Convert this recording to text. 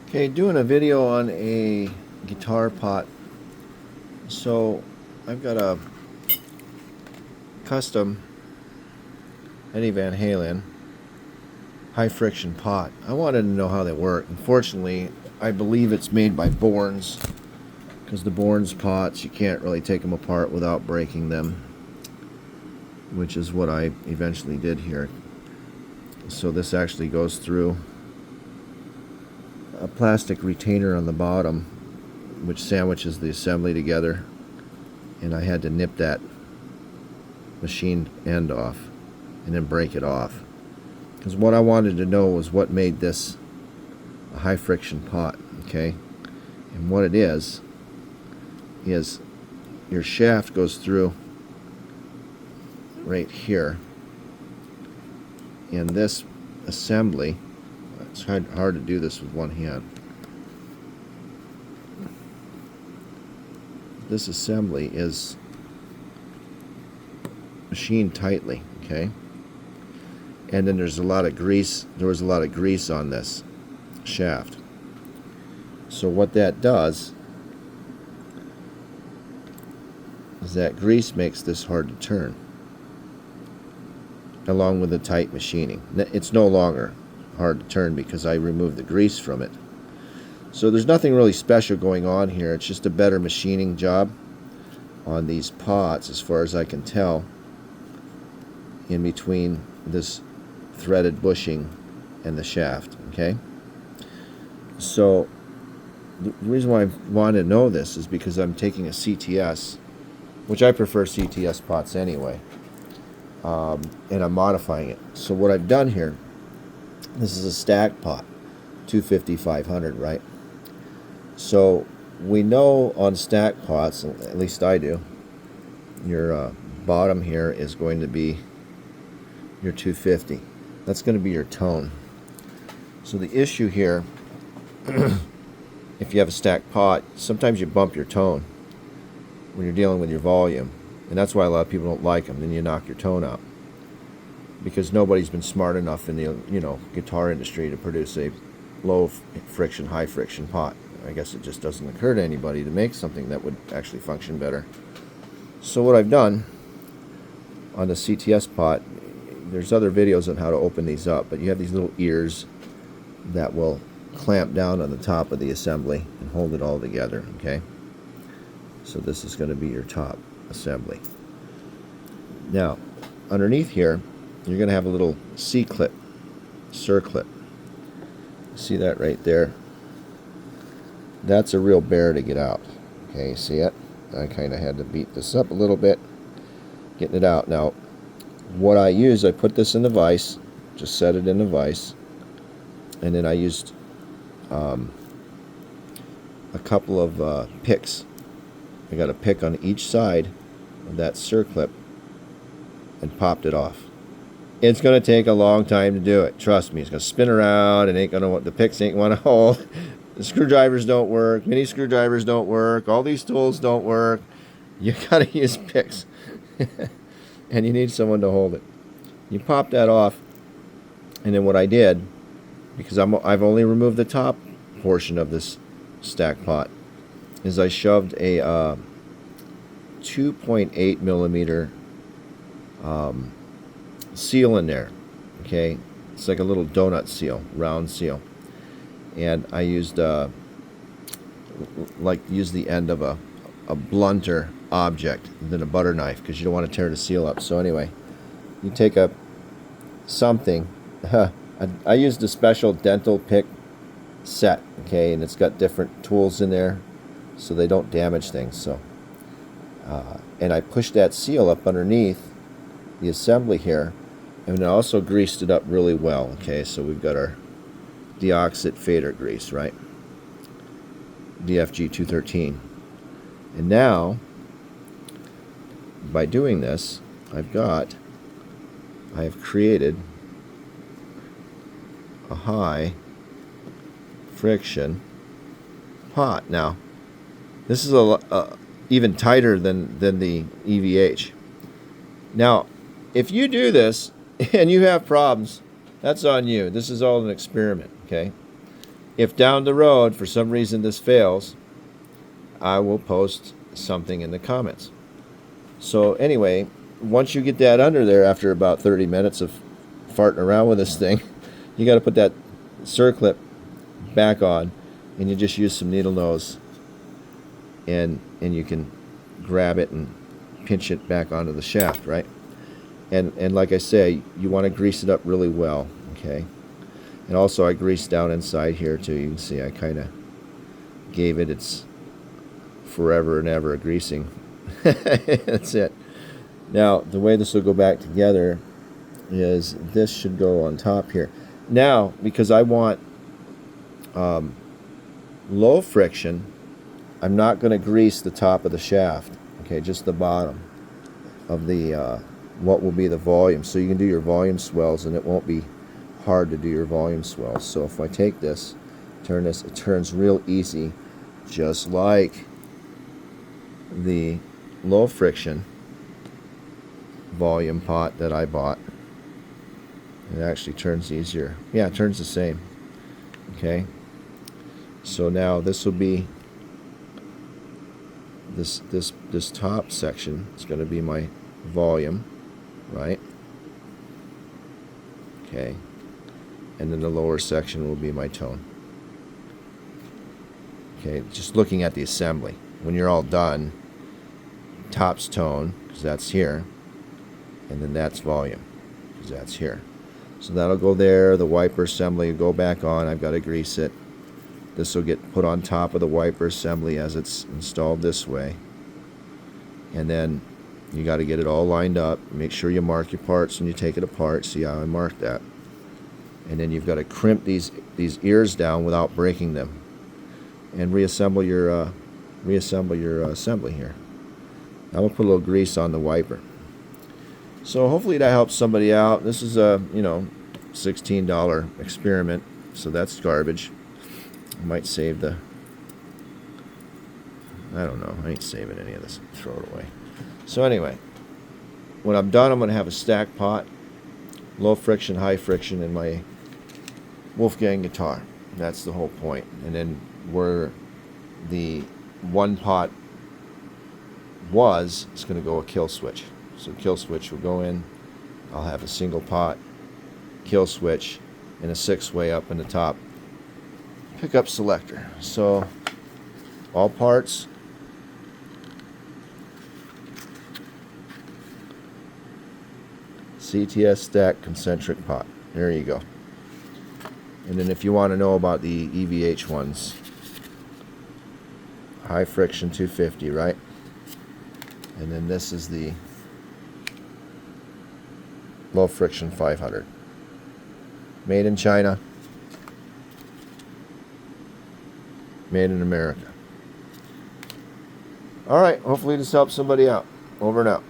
Okay, doing a video on a guitar pot. So I've got a custom Eddie Van Halen high friction pot. I wanted to know how they work. Unfortunately, I believe it's made by Borns, because the Borns pots, you can't really take them apart without breaking them, which is what I eventually did here. So this actually goes through a plastic retainer on the bottom, which sandwiches the assembly together, and I had to nip that machined end off and then break it off, because what I wanted to know was what made this a high friction pot. Okay, and what it is your shaft goes through right here, and this assembly, it's hard to do this with one hand. This assembly is machined tightly, okay? And then there's a lot of grease. There was a lot of grease on this shaft. So what that does is that grease makes this hard to turn, along with the tight machining. It's no longer hard to turn because I removed the grease from it. So there's nothing really special going on here. It's just a better machining job on these pots, as far as I can tell, in between this threaded bushing and the shaft. Okay, so the reason why I wanted to know this is because I'm taking a CTS, which I prefer CTS pots anyway, and I'm modifying it. So what I've done here, this is a stack pot, 250, 500, right? So we know on stack pots, at least I do, your bottom here is going to be your 250. That's going to be your tone. So the issue here, if you have a stacked pot, sometimes you bump your tone when you're dealing with your volume, and that's why a lot of people don't like them. Then you knock your tone out, because nobody's been smart enough in the guitar industry to produce a low friction, high friction pot. I guess it just doesn't occur to anybody to make something that would actually function better. So what I've done on the CTS pot, there's other videos on how to open these up, but you have these little ears that will clamp down on the top of the assembly and hold it all together. Okay, so this is going to be your top assembly. Now underneath here, you're going to have a little C-clip, circlip. See that right there? That's a real bear to get out. Okay, see it? I kind of had to beat this up a little bit, getting it out. Now, what I use, I put this in the vise, just set it in the vise, and then I used a couple of picks. I got a pick on each side of that circlip and popped it off. It's going to take a long time to do it. Trust me, it's going to spin around and the picks ain't going to hold. The screwdrivers don't work. Mini screwdrivers don't work. All these tools don't work. You got to use picks. And you need someone to hold it. You pop that off, and then what I did, because I've only removed the top portion of this stack pot, is I shoved a 2.8 millimeter seal in there. Okay, it's like a little donut seal, round seal, and I used use the end of a blunter object than a butter knife, because you don't want to tear the seal up. So anyway, you take something. I used a special dental pick set. Okay, and it's got different tools in there so they don't damage things. So and I pushed that seal up underneath the assembly here, and I also greased it up really well. Okay, so we've got our deoxit fader grease, right? DFG 213. And now, by doing this, I have created a high friction pot. Now, this is even tighter than the EVH. Now, if you do this and you have problems, that's on you. This is all an experiment, okay? If down the road, for some reason, this fails, I will post something in the comments. So anyway, once you get that under there after about 30 minutes of farting around with this thing, you got to put that circlip back on, and you just use some needle nose, and you can grab it and pinch it back onto the shaft, right? And like I say, you want to grease it up really well, okay? And also I greased down inside here too. You can see I kind of gave it its forever and ever greasing. That's it. Now, the way this will go back together is this should go on top here. Now, because I want low friction, I'm not going to grease the top of the shaft, okay, just the bottom of the what will be the volume. So you can do your volume swells, and it won't be hard to do your volume swells. So if I take this, turn this, it turns real easy, just like the low friction volume pot that I bought. It actually turns easier. Yeah, it turns the same. Okay. So now this will be this top section is going to be my volume, right? Okay. And then the lower section will be my tone. Okay, just looking at the assembly. When you're all done, top's tone, because that's here, and then that's volume, because that's here. So that'll go there. The wiper assembly will go back on. I've got to grease it. This will get put on top of the wiper assembly as it's installed this way. And then you got to get it all lined up. Make sure you mark your parts when you take it apart. See how I marked that. And then you've got to crimp these ears down without breaking them, and reassemble your assembly here. I'm gonna put a little grease on the wiper. So hopefully that helps somebody out. This is a $16 experiment, so that's garbage. I might save the. I don't know. I ain't saving any of this. Throw it away. So anyway, when I'm done, I'm gonna have a stack pot, low friction, high friction in my Wolfgang guitar. That's the whole point. And then where the one pot was, it's going to go a kill switch. So kill switch will go in. I'll have a single pot, kill switch, and a 6-way up in the top pickup selector. So all parts. CTS stack concentric pot. There you go. And then if you want to know about the EVH ones, high friction 250, right? And then this is the low friction 500. Made in China. Made in America. All right, hopefully this helps somebody out. Over and out.